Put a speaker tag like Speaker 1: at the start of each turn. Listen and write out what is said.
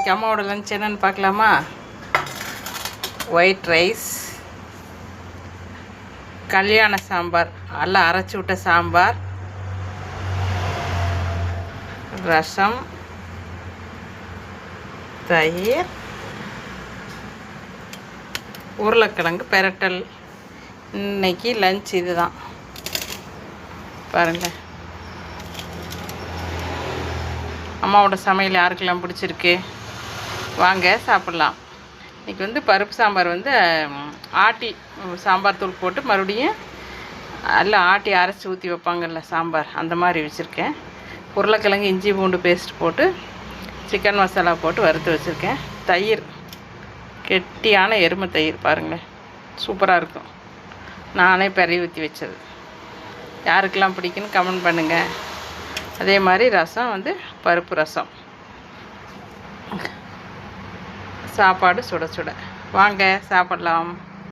Speaker 1: இன்றைக்கி அம்மாவோட லஞ்ச் என்னென்னு பார்க்கலாமா? ஒயிட் ரைஸ், கல்யாண சாம்பார், நல்லா அரைச்சி விட்ட சாம்பார், ரசம், தயிர், உருளைக்கிழங்கு பெரட்டல். இன்றைக்கி லஞ்ச் இது தான் பாருங்களேன். அம்மாவோட சமையல் யாருக்கெல்லாம் பிடிச்சிருக்கு, வாங்க சாப்பிட்லாம். இன்றைக்கி பருப்பு சாம்பார் ஆட்டி சாம்பார் தூள் போட்டு மறுபடியும் எல்லாம் ஆட்டி அரைச்சி ஊற்றி வைப்பாங்கல்ல சாம்பார், அந்த மாதிரி வச்சுருக்கேன். உருளைக்கிழங்கு இஞ்சி பூண்டு பேஸ்ட் போட்டு சிக்கன் மசாலா போட்டு வறுத்து வச்சுருக்கேன். தயிர், கெட்டியான எருமை தயிர் பாருங்களேன், சூப்பராக இருக்கும். நானே பெரிய ஊற்றி வச்சது. யாருக்கெல்லாம் பிடிக்குன்னு கமெண்ட் பண்ணுங்கள். அதே மாதிரி ரசம் பருப்பு ரசம், சாப்பாடு சுட சுட. வாங்க சாப்பிட்லாம்.